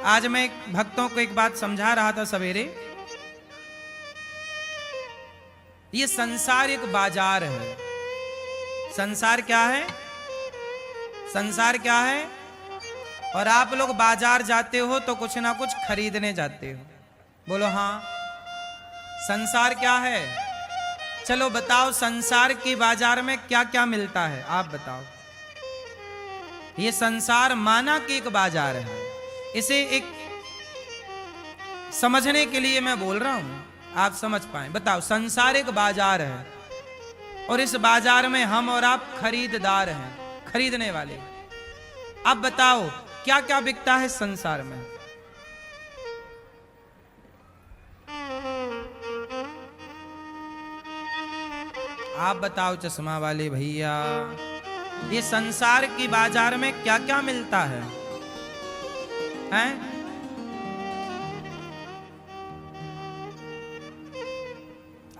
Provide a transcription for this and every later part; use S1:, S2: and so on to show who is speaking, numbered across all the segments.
S1: आज मैं भक्तों को एक बात समझा रहा था सवेरे। ये संसार एक बाजार है। संसार क्या है? संसार क्या है? और आप लोग बाजार जाते हो तो कुछ ना कुछ खरीदने जाते हो। बोलो हाँ। संसार क्या है? चलो बताओ, संसार की बाजार में क्या क्या मिलता है? आप बताओ। ये संसार माना कि एक बाजार है। इसे एक समझने के लिए मैं बोल रहा हूं, आप समझ पाए। बताओ, संसार एक बाजार है और इस बाजार में हम और आप खरीददार हैं, खरीदने वाले। अब बताओ क्या क्या बिकता है संसार में? आप बताओ चश्मा वाले भैया, ये संसार की बाजार में क्या क्या मिलता है? हैं?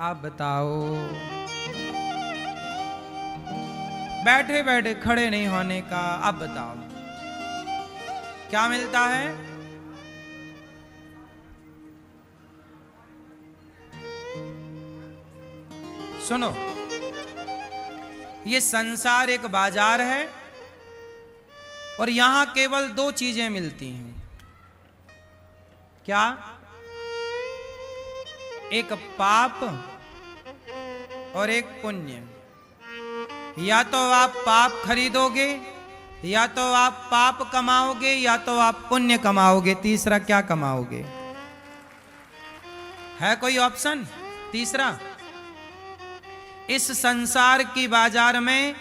S1: आप बताओ। बैठे बैठे खड़े नहीं होने का। आप बताओ क्या मिलता है? सुनो, ये संसार एक बाजार है और यहां केवल दो चीजें मिलती हैं। क्या? एक पाप और एक पुण्य। या तो आप पाप खरीदोगे, या तो आप पाप कमाओगे, या तो आप पुण्य कमाओगे। तीसरा क्या कमाओगे? है कोई ऑप्शन तीसरा? इस संसार की बाजार में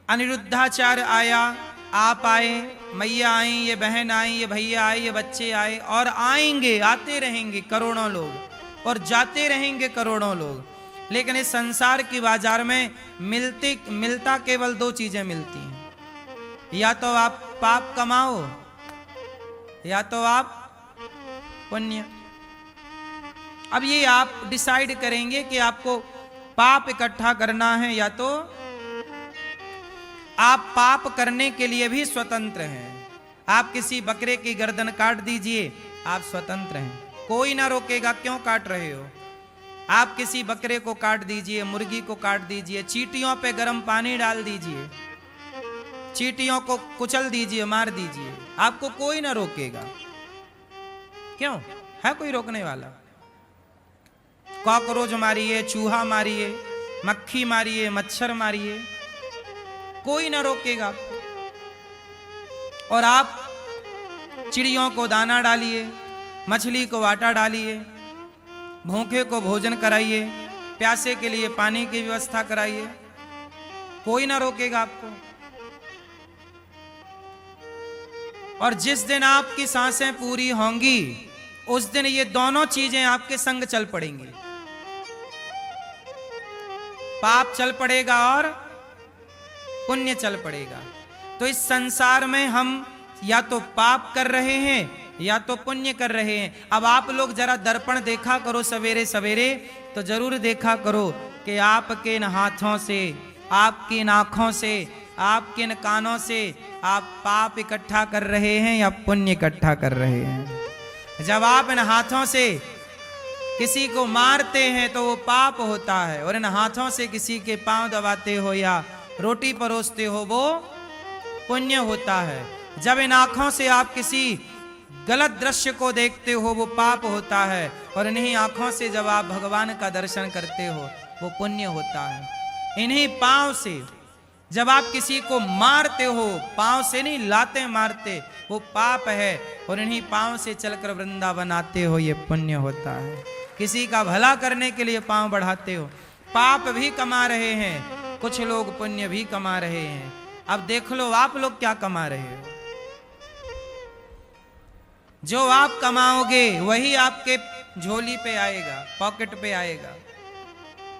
S1: अनिरुद्धाचार्य आया, आप आए, मैया आई, ये बहन आई, ये भैया आए, ये बच्चे आए, और आएंगे, आते रहेंगे करोड़ों लोग, और जाते रहेंगे करोड़ों लोग। लेकिन इस संसार की बाजार में मिलता केवल दो चीजें मिलती हैं। या तो आप पाप कमाओ, या तो आप पुण्य। अब ये आप डिसाइड करेंगे कि आपको पाप इकट्ठा करना है, या तो आप पाप करने के लिए भी स्वतंत्र हैं। आप किसी बकरे की गर्दन काट दीजिए, आप स्वतंत्र हैं, कोई ना रोकेगा। क्यों काट रहे हो? आप किसी बकरे को काट दीजिए, मुर्गी को काट दीजिए, चींटियों पे गर्म पानी डाल दीजिए, चींटियों को कुचल दीजिए, मार दीजिए, आपको कोई ना रोकेगा। क्यों? है कोई रोकने वाला? कॉकरोच मारिए, चूहा मारिए, मक्खी मारिए, मच्छर मारिए, कोई ना रोकेगा। और आप चिड़ियों को दाना डालिए, मछली को आटा डालिए, भूखे को भोजन कराइए, प्यासे के लिए पानी की व्यवस्था कराइए, कोई ना रोकेगा आपको। और जिस दिन आपकी सांसें पूरी होंगी, उस दिन ये दोनों चीजें आपके संग चल पड़ेंगी। पाप चल पड़ेगा और पुण्य चल पड़ेगा। तो इस संसार में हम या तो पाप कर रहे हैं या तो पुण्य कर रहे हैं। अब आप लोग जरा दर्पण देखा करो सवेरे सवेरे, तो जरूर देखा करो कि आपके इन हाथों से, आपकी इन आंखों से, आपके इन कानों से आप पाप इकट्ठा कर रहे हैं या पुण्य इकट्ठा कर रहे हैं। जब आप इन हाथों से किसी को मारते हैं तो वो पाप होता है, और इन हाथों से किसी के पांव दबाते हो या रोटी परोसते हो, वो पुण्य होता है। जब इन आंखों से आप किसी गलत दृश्य को देखते हो, वो पाप होता है, और इन्हीं आंखों से जब आप भगवान का दर्शन करते हो, वो पुण्य होता है। इन्हीं पांव से जब आप किसी को मारते हो, पांव से नहीं, लाते मारते, वो पाप है, और इन्हीं पांव से चलकर वृंदावन आते हो, ये पुण्य होता है। किसी का भला करने के लिए पांव बढ़ाते हो, पाप भी कमा रहे हैं, कुछ लोग पुण्य भी कमा रहे हैं। अब देख लो आप लोग क्या कमा रहे हो। जो आप कमाओगे वही आपके झोली पे आएगा, पॉकेट पे आएगा,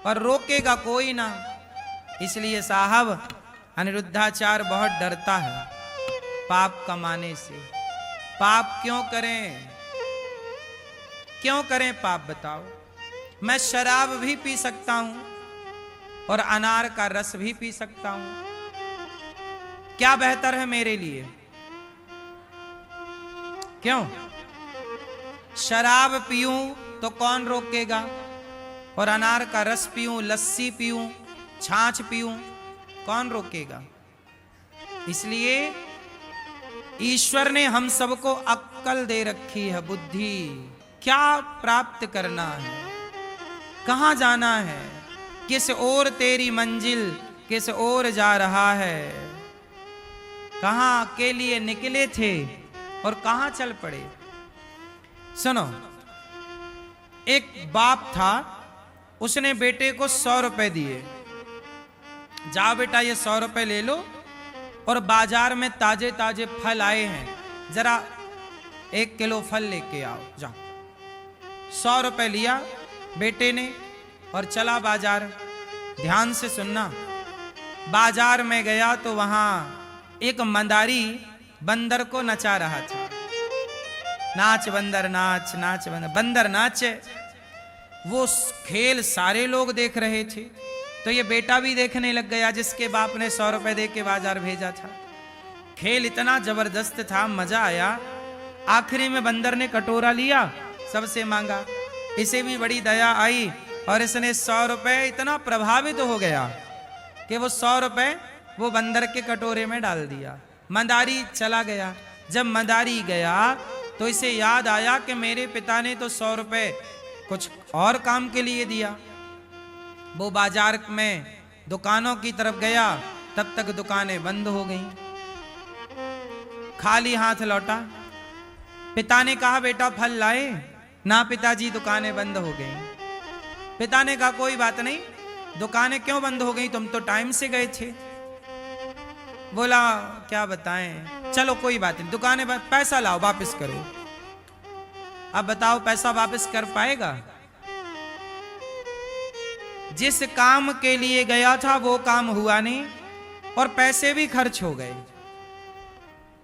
S1: और रोकेगा कोई ना। इसलिए साहब, अनिरुद्धाचार्य बहुत डरता है पाप कमाने से। पाप क्यों करें? क्यों करें पाप? बताओ। मैं शराब भी पी सकता हूं और अनार का रस भी पी सकता हूं। क्या बेहतर है मेरे लिए? क्यों? शराब पीऊं तो कौन रोकेगा, और अनार का रस पीऊं, लस्सी पीऊं, छाछ पीऊं, कौन रोकेगा? इसलिए ईश्वर ने हम सबको अक्ल दे रखी है, बुद्धि। क्या प्राप्त करना है, कहां जाना है, किस ओर तेरी मंजिल, किस ओर जा रहा है, कहां के लिए निकले थे और कहां चल पड़े। सुनो, एक बाप था, उसने बेटे को 100 रुपए दिए, जाओ बेटा ये 100 रुपए ले लो, और बाजार में ताजे ताजे फल आए हैं, जरा 1 किलो फल लेके आओ, जाओ। 100 रुपए लिया बेटे ने और चला बाजार। ध्यान से सुनना, बाजार में गया तो वहां एक मंदारी बंदर को नचा रहा था। नाच बंदर नाच, नाच बंदर, बंदर नाचे। वो खेल सारे लोग देख रहे थे, तो ये बेटा भी देखने लग गया, जिसके बाप ने 100 रुपए दे के बाजार भेजा था। खेल इतना जबरदस्त था, मजा आया। आखिरी में बंदर ने कटोरा लिया, सबसे मांगा, इसे भी बड़ी दया आई और इसने 100 रुपए, इतना प्रभावित हो गया कि वो 100 रुपए वो बंदर के कटोरे में डाल दिया। मंदारी चला गया। जब मंदारी गया तो इसे याद आया कि मेरे पिता ने तो 100 रुपए कुछ और काम के लिए दिया। वो बाजार में दुकानों की तरफ गया, तब तक दुकानें बंद हो गईं। खाली हाथ लौटा। पिता ने कहा बेटा फल लाए? ना पिताजी, दुकानें बंद हो गईं। पिता ने कहा कोई बात नहीं, दुकानें क्यों बंद हो गई, तुम तो टाइम से गए थे। बोला क्या बताएं, चलो कोई बात नहीं, दुकानें बंद, पैसा लाओ वापस करो। अब बताओ पैसा वापस कर पाएगा? जिस काम के लिए गया था वो काम हुआ नहीं और पैसे भी खर्च हो गए।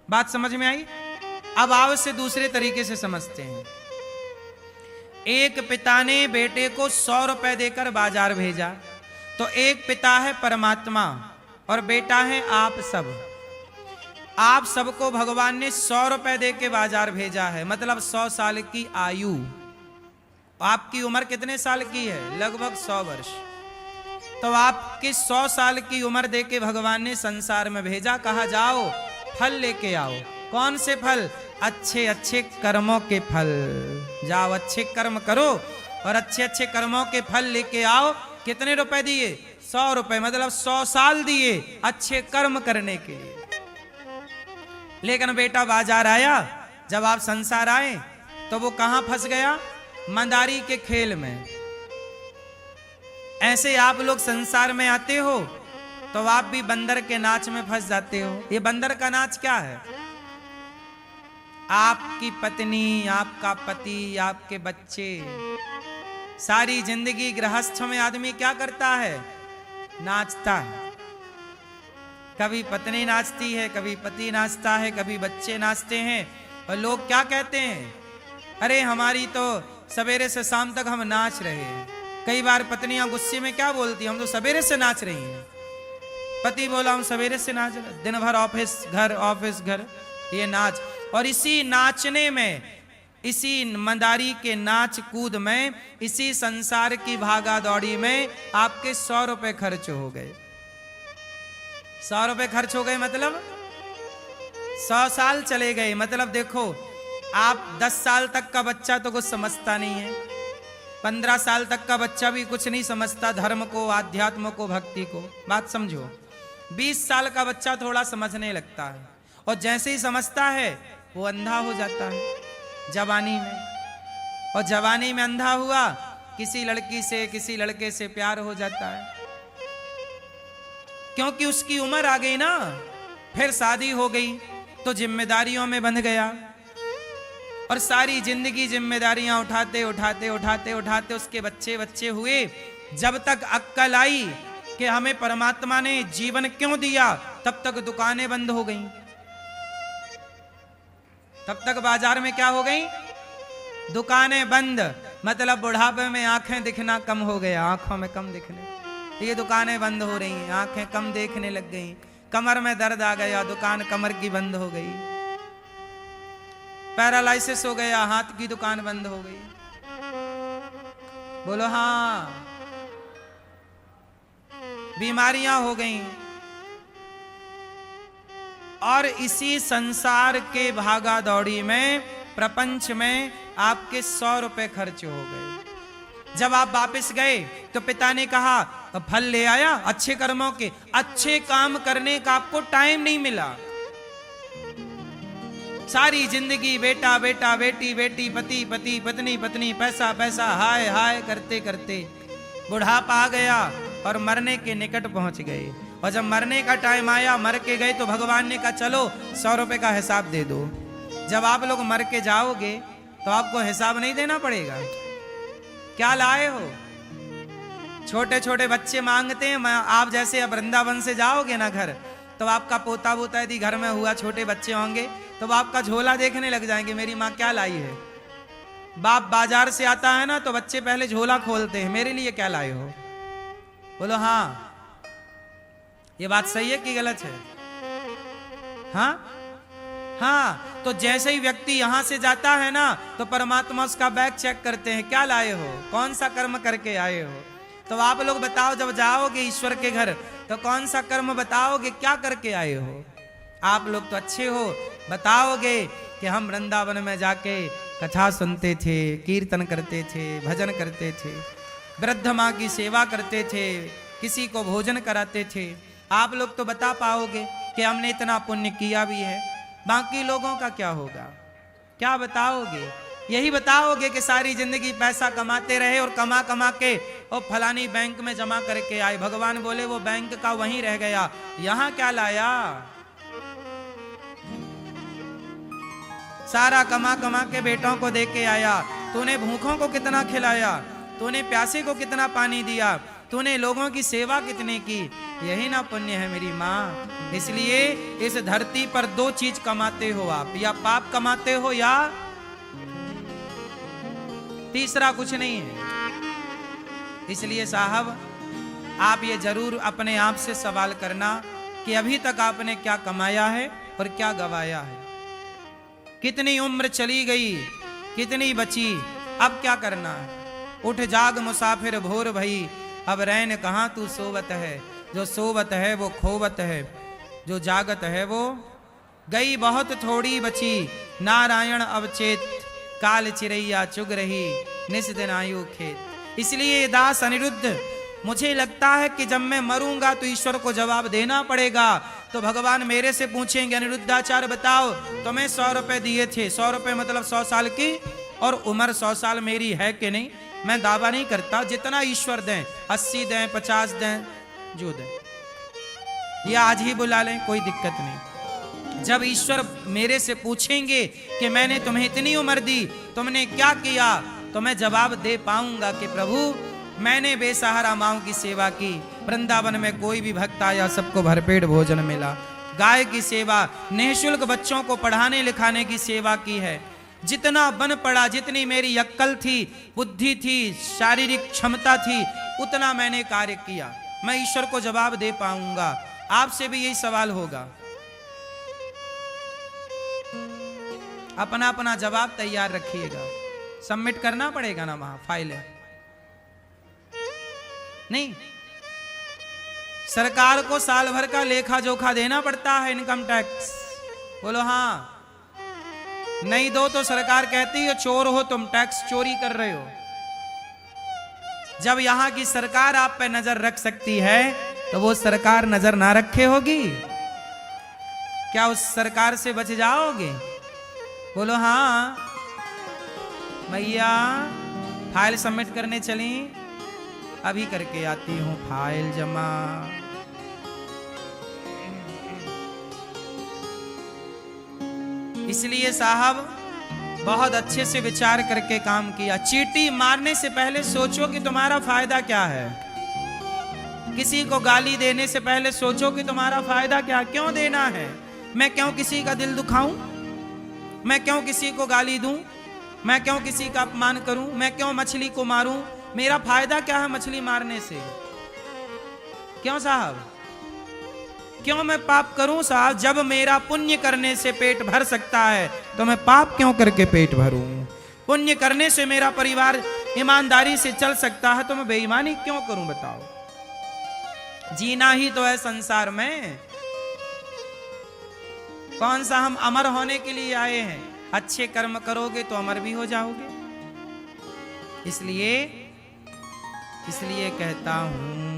S1: बात समझ में आई? अब आओ इसे दूसरे तरीके से समझते हैं। एक पिता ने बेटे को 100 रुपए देकर बाजार भेजा, तो एक पिता है परमात्मा और बेटा है आप सब। आप सबको भगवान ने 100 रुपए दे के बाजार भेजा है, मतलब 100 साल की आयु। आपकी उम्र कितने साल की है? लगभग 100 वर्ष। तो आपके 100 साल की उम्र दे के भगवान ने संसार में भेजा, कहा जाओ फल लेके आओ। कौन से फल? अच्छे अच्छे कर्मों के फल। जाओ अच्छे कर्म करो और अच्छे अच्छे कर्मों के फल लेके आओ। कितने रुपए दिए? 100 रुपए, मतलब 100 साल दिए अच्छे कर्म करने के लिए। लेकिन बेटा बाजार आया, जब आप संसार आए तो वो कहां फंस गया? मंदारी के खेल में। ऐसे आप लोग संसार में आते हो तो आप भी बंदर के नाच में फंस जाते हो। ये बंदर का नाच क्या है? आपकी पत्नी, आपका पति, आपके बच्चे, सारी जिंदगी गृहस्थ में आदमी क्या करता है? नाचता है। कभी पत्नी नाचती है, कभी पति नाचता है, कभी बच्चे नाचते हैं। और लोग क्या कहते हैं? अरे हमारी तो सवेरे से शाम तक हम नाच रहे हैं। कई बार पत्नियां गुस्से में क्या बोलती, हम तो सवेरे से नाच रही हैं। पति बोला हम सवेरे से नाच रहे, दिन भर ऑफिस घर ऑफिस घर, ये नाच। और इसी नाचने में, इसी मंदारी के नाच कूद में, इसी संसार की भागा दौड़ी में आपके 100 रुपए खर्च हो गए। 100 रुपए खर्च हो गए मतलब 100 साल चले गए। मतलब देखो, आप 10 साल तक का बच्चा तो कुछ समझता नहीं है, 15 साल तक का बच्चा भी कुछ नहीं समझता धर्म को, आध्यात्म को, भक्ति को। बात समझो। 20 साल का बच्चा थोड़ा समझने लगता है, और जैसे ही समझता है वो अंधा हो जाता है जवानी में। और जवानी में अंधा हुआ, किसी लड़की से, किसी लड़के से प्यार हो जाता है, क्योंकि उसकी उम्र आ गई ना। फिर शादी हो गई तो जिम्मेदारियों में बंध गया, और सारी जिंदगी जिम्मेदारियां उठाते उठाते उठाते उठाते उसके बच्चे बच्चे हुए। जब तक अक्ल आई कि हमें परमात्मा ने जीवन क्यों दिया, तब तक दुकानें बंद हो गईं। तब तक बाजार में क्या हो गई? दुकानें बंद। मतलब बुढ़ापे में आंखें दिखना कम हो गया, आंखों में कम दिखने। ये दुकानें बंद हो रही हैं, आंखें कम देखने लग गई, कमर में दर्द आ गया, दुकान कमर की बंद हो गई। पैरालाइसिस हो गया, हाथ की दुकान बंद हो गई। बोलो हाँ, बीमारियां हो गई। और इसी संसार के भागा दौड़ी में, प्रपंच में आपके 100 रुपए खर्च हो गए। जब आप वापस गए तो पिता ने कहा फल ले आया अच्छे कर्मों के, अच्छे काम करने का आपको टाइम नहीं मिला। सारी जिंदगी बेटा बेटा, बेटी बेटी, पति पति, पत्नी पत्नी, पैसा पैसा, हाय हाय करते करते बुढ़ापा आ गया और मरने के निकट पहुंच गए। और जब मरने का टाइम आया, मर के गए, तो भगवान ने कहा चलो 100 रुपए का हिसाब दे दो। जब आप लोग मर के जाओगे तो आपको हिसाब नहीं देना पड़ेगा। क्या लाए हो? छोटे छोटे बच्चे मांगते हैं। आप जैसे अब वृंदावन से जाओगे ना घर, तो आपका पोता बोता यदि घर में हुआ, छोटे बच्चे होंगे तो आपका झोला देखने लग जाएंगे, मेरी माँ क्या लाई है। बाप बाजार से आता है ना, तो बच्चे पहले झोला खोलते हैं, मेरे लिए क्या लाए हो। बोलो हाँ, ये बात सही है कि गलत है? हाँ हाँ। तो जैसे ही व्यक्ति यहां से जाता है ना, तो परमात्मा उसका बैग चेक करते हैं, क्या लाए हो, कौन सा कर्म करके आए हो। तो आप लोग बताओ, जब जाओगे ईश्वर के घर तो कौन सा कर्म बताओगे, क्या करके आए हो। आप लोग तो अच्छे हो, बताओगे कि हम वृंदावन में जाके कथा सुनते थे, कीर्तन करते थे, भजन करते थे, वृद्ध माँ की सेवा करते थे, किसी को भोजन कराते थे। आप लोग तो बता पाओगे कि हमने इतना पुण्य किया भी है। बाकी लोगों का क्या होगा, क्या बताओगे? यही बताओगे कि सारी जिंदगी पैसा कमाते रहे और कमा कमा के और फलानी बैंक में जमा करके आए। भगवान बोले वो बैंक का वहीं रह गया, यहां क्या लाया। सारा कमा कमा के बेटों को दे के आया। तूने भूखों को कितना खिलाया, तूने प्यासे को कितना पानी दिया, तूने लोगों की सेवा कितनी की। यही ना पुण्य है मेरी माँ। इसलिए इस धरती पर 2 चीज कमाते हो आप, या पाप कमाते हो या तीसरा कुछ नहीं है। इसलिए साहब आप ये जरूर अपने आप से सवाल करना कि अभी तक आपने क्या कमाया है और क्या गवाया है। कितनी उम्र चली गई, कितनी बची, अब क्या करना है। उठ जाग मुसाफिर भोर भई, अब रैन कहाँ तू सोवत है। जो सोवत है वो खोवत है, जो जागत है वो गई बहुत थोड़ी बची। नारायण अवचेत काल चिरैया चुग रही, निस दिन आयु खेत। इसलिए दास अनिरुद्ध, मुझे लगता है कि जब मैं मरूंगा तो ईश्वर को जवाब देना पड़ेगा। तो भगवान मेरे से पूछेंगे, अनिरुद्धाचार्य बताओ तुम्हें 100 रुपए दिए थे, 100 रुपए मतलब 100 साल की, और उम्र 100 साल मेरी है कि नहीं। मैं दावा नहीं करता, जितना ईश्वर दें, 80 दें, 50 दें, जो दें, ये आज ही बुला लें, कोई दिक्कत नहीं। जब ईश्वर मेरे से पूछेंगे कि मैंने तुम्हें इतनी उम्र दी, तुमने क्या किया, तो मैं जवाब दे पाऊंगा कि प्रभु मैंने बेसहारा माँओं की सेवा की। वृंदावन में कोई भी भक्त आया, सबको भरपेट भोजन मिला। गाय की सेवा, निःशुल्क बच्चों को पढ़ाने लिखाने की सेवा की है। जितना बन पड़ा, जितनी मेरी अक्ल थी, बुद्धि थी, शारीरिक क्षमता थी, उतना मैंने कार्य किया। मैं ईश्वर को जवाब दे पाऊंगा। आपसे भी यही सवाल होगा। अपना अपना जवाब तैयार रखिएगा। सबमिट करना पड़ेगा ना वहां फाइल है नहीं। सरकार को साल भर का लेखा जोखा देना पड़ता है, इनकम टैक्स। बोलो हाँ, नहीं दो तो सरकार कहती है चोर हो तुम, टैक्स चोरी कर रहे हो। जब यहां की सरकार आप पे नजर रख सकती है, तो वो सरकार नजर ना रखे होगी क्या? उस सरकार से बच जाओगे? बोलो हाँ। भैया फाइल सबमिट करने चली, अभी करके आती हूं फाइल जमा। इसलिए साहब बहुत अच्छे से विचार करके काम किया। चींटी मारने से पहले सोचो कि तुम्हारा फायदा क्या है। किसी को गाली देने से पहले सोचो कि तुम्हारा फायदा क्या, क्यों देना है। मैं क्यों किसी का दिल दुखाऊं, मैं क्यों किसी को गाली दूं, मैं क्यों किसी का अपमान करूं, मैं क्यों मछली को मारूं। मेरा फायदा क्या है मछली मारने से, क्यों साहब? क्यों मैं पाप करूं साहब? जब मेरा पुण्य करने से पेट भर सकता है तो मैं पाप क्यों करके पेट भरूं? पुण्य करने से मेरा परिवार ईमानदारी से चल सकता है तो मैं बेईमानी क्यों करूं? बताओ। जीना ही तो है संसार में। कौन सा हम अमर होने के लिए आए हैं? अच्छे कर्म करोगे तो अमर भी हो जाओगे। इसलिए कहता हूं